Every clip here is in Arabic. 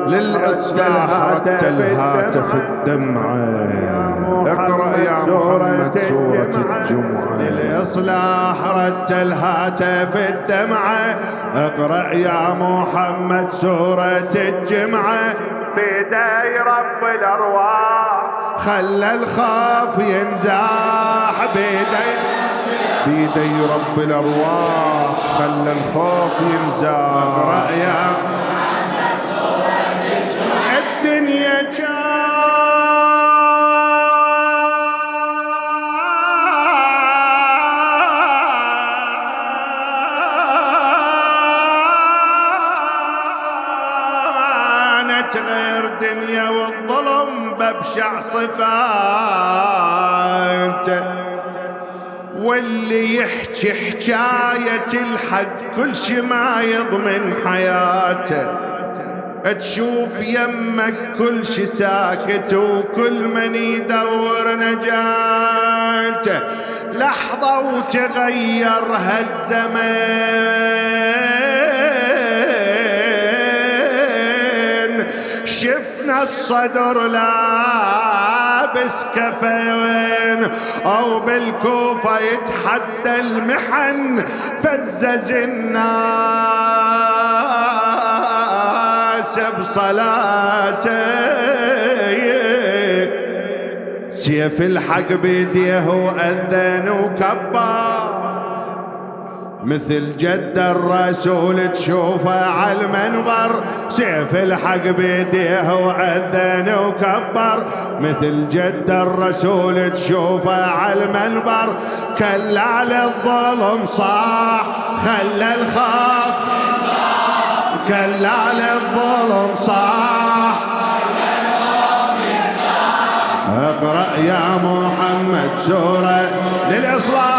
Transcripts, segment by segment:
للإصلاح ردت الهاتف الدمعة. اقرأ يا محمد سورة الجمعة. للإصلاح ردت الهاتف الدمعة. اقرأ يا محمد سورة الجمعة. بيدي رب الأرواح خلى الخاف ينزاح. بيدي رب الأرواح خلى الخوف ينزاح. اقرأ يا الدنيا كانت غير دنيا والظلم ببشع صفاته. واللي يحكي حكاية الحق كل شي ما يضمن حياته. تشوف يمك كل شي ساكت وكل من يدور نجاته. لحظة وتغير هالزمان. شفنا الصدر لابس كفن أو بالكوفة يتحدى المحن. فزز الناس بصلاته. سيف الحق بيديه وأذن وكبر. مثل جد الرسول تشوفه على المنبر. سيف الحق بيديه وأذن وكبر. مثل جد الرسول تشوفه على المنبر. كلا للظلم صاح خلى الخاف. كلا للظلم صاح. اقرأ يا محمد سورة للإصلاح.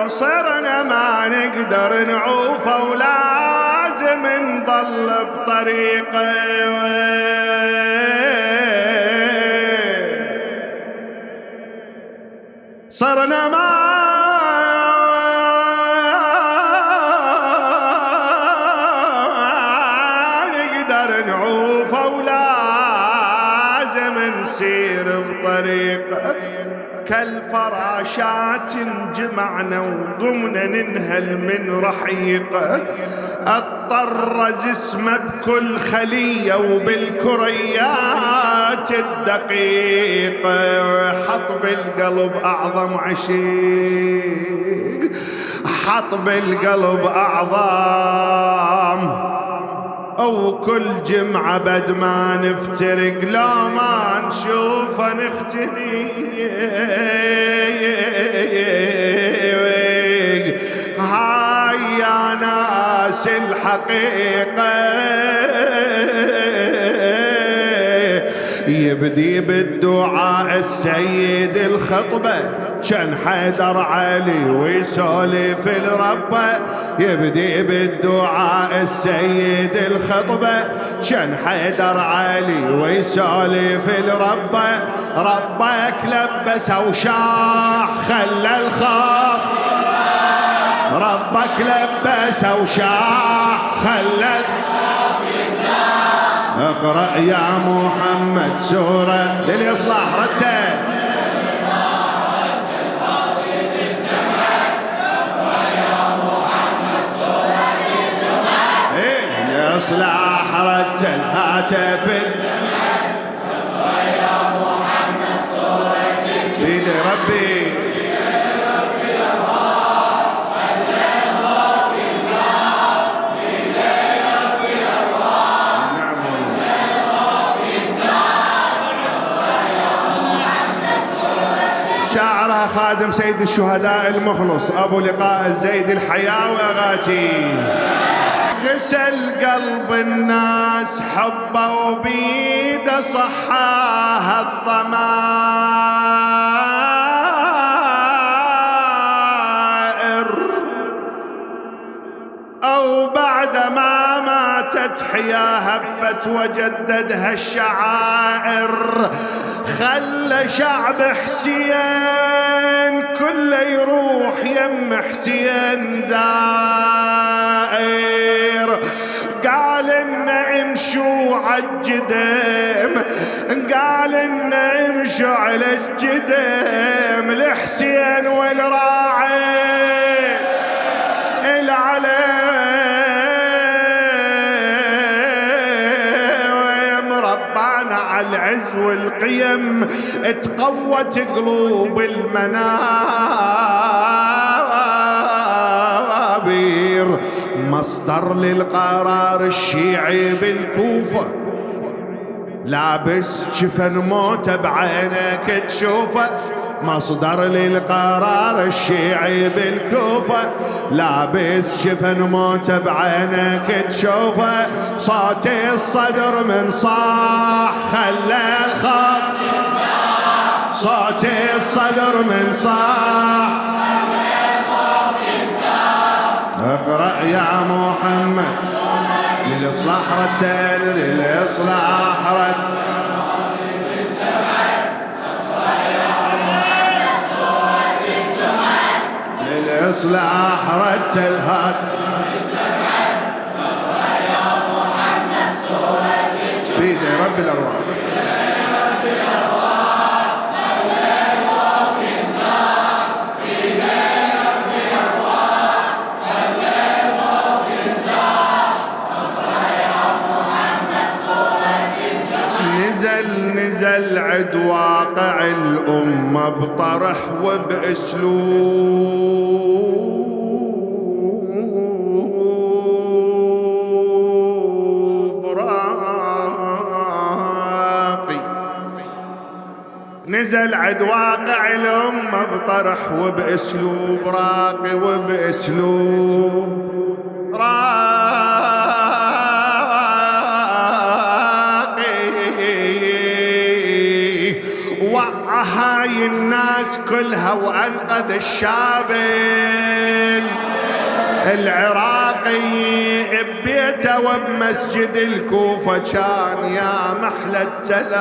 صرنا ما نقدر نعوف ولازم نضل بطريقه. صرنا ما نقدر نعوف ولازم نسير بطريقه. كالفراشات انجمعنا وقمنا ننهل من رحيقه. اطرز اسمه بكل خلية وبالكريات الدقيقة. حط بالقلب أعظم عشيق. حط بالقلب أعظم. أو كل جمعة بد ما نفترق لا ما نشوفه نختني. هاي يا ناس الحقيقة. يبدي بالدعاء السيد الخطبة. كان حيدر علي ويسولف الربة. يبدي بالدعاء السيد الخطبة. كان حيدر علي ويسولف الربة. ربك لبس وشاح خلى الخاف. ربك لبس وشاح خلى الخاف ينزاح. اقرأ يا محمد سورة للإصلاح. رتب إصلاح رد الهاتف. يا محمد صورة بيد ربي. شاعر خادم سيد الشهداء المخلص أبو لقاء الزيد الحياوي أغاتي. غسل قلب الناس حبه وبيده صحاها الضمائر، أو بعد ما ماتت حياها هفت وجددها الشعائر. خلى شعب حسين كله يروح يم حسين زائر. قال إن امشوا عالجدم، قال إن امشوا على الجدم لحسين والراعي العلي على العز والقيم. اتقوت قلوب المنابر. مصدر للقرار الشيعي بالكوفة، لابس جفن موته بعينك تشوفه. مصدر للقرار الشيعي بالكوفة، لابس جفن موته بعينك تشوفه. صوت الصدر من صاح خلى الخط، صوت الصدر من صاح خلى الخط ينزاح. اقرأ يا محمد للإصلاح رتل، للإصلاح رتل. للإصلاح رتل هات بيد رب الأرواح. نزل عد واقع الأمة بطرح وبأسلوب راقي. نزل عد واقع الأمة بطرح وبأسلوب راقي، وبأسلوب راقي. وعى هاي الناس كلها وأنقذ الشاب العراقي ببيته وبمسجد الكوفة. كان يا محلى التلاقي.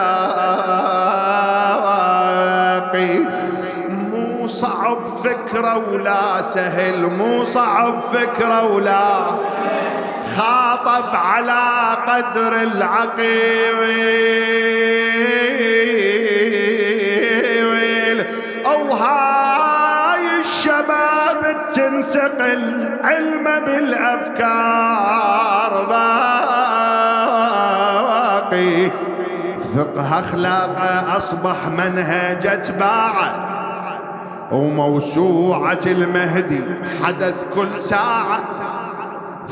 مو صعب فكرة ولا سهل، مو صعب فكرة ولا خاطب على قدر العقيل. أو هاي الشباب تنسقل علم بالأفكار باقي. فقه أخلاقه أصبح منهج أتباعه، وموسوعة المهدي حدث كل ساعة.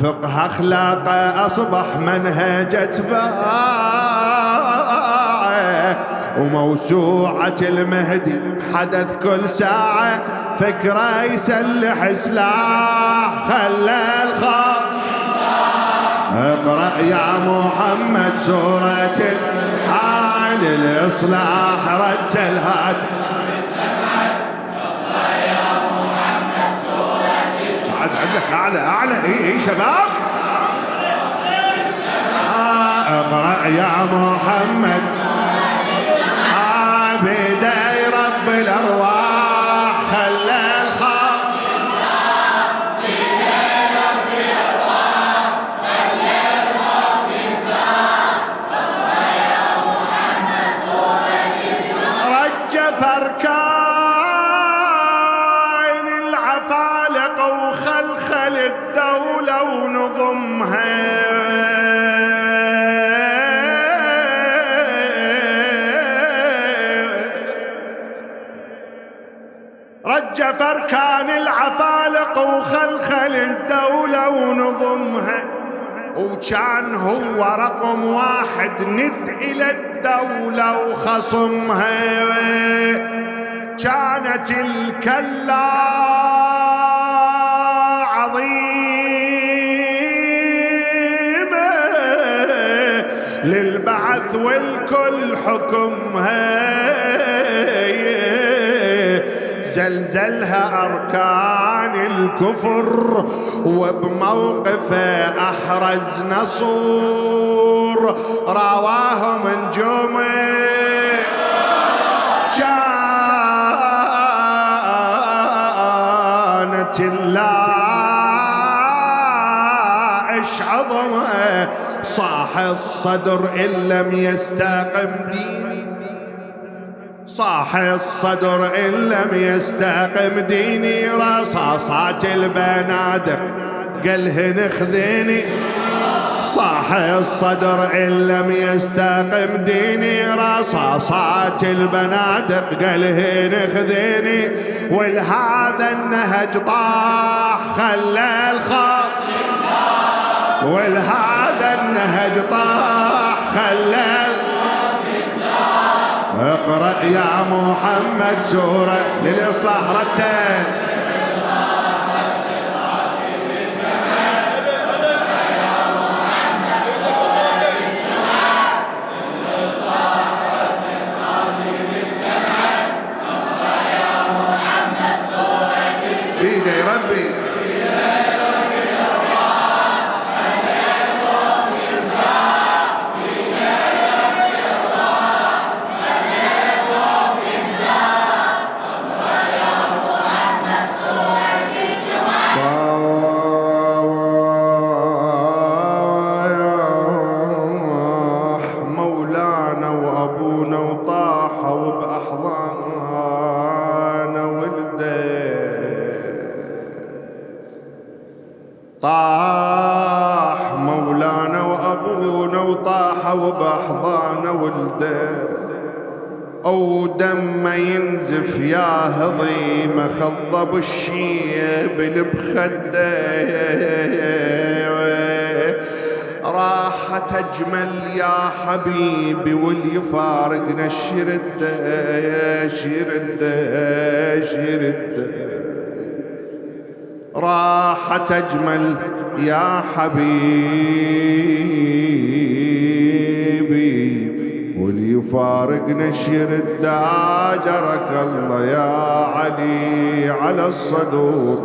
فقه أخلاقه أصبح منهج أتباعه، وموسوعة المهدي حدث كل ساعة. فكرة يسلح سلاح خلى الخط. اقرأ يا محمد سورة الحال، الإصلاح رتل هات. عندك أعلى إيه شباب. اقرأ يا محمد بداي رب الأرواح خلى الخط. بداي رب الأرواح خلى الخط ينزاح. اقرأ يا محمد سورة الجمعة. رجف أركان العفالق وخلخل الدولة ونظمها. رجف أركان العفالق وخلخل الدولة ونظمها. وكان هو رقم واحد ند إلى الدولة وخصمها. كانت الكلا عظيمة للبعث والكل حكمها زلزلها أركان الكفر وبموقفه أحرز نصور رواهم نجومه كانت اللائش عظمه صاح الصدر إن لم يستقم ديني صاح الصدر إن لم يستقم ديني رصاصات البنادق قالهن خذيني صاح الصدر إن لم يستقم ديني رصاصات البنادق قالهن خذيني ولهذا النهج طاح خلى الخط ولهذا النهج طاح خلى اقرأ يا محمد سورة للصحرتين بيدي ربي طاح مولانا وأبونا وطاح وبأحضان ولده أو دم ينزف يا هضيمة خضب الشيب بخده راحت أجمل يا حبيبي واللي فارقنا شرده راحت أجمل يا حبيبي واللي يفارقنا شرد أجرك الله يا علي على الصدور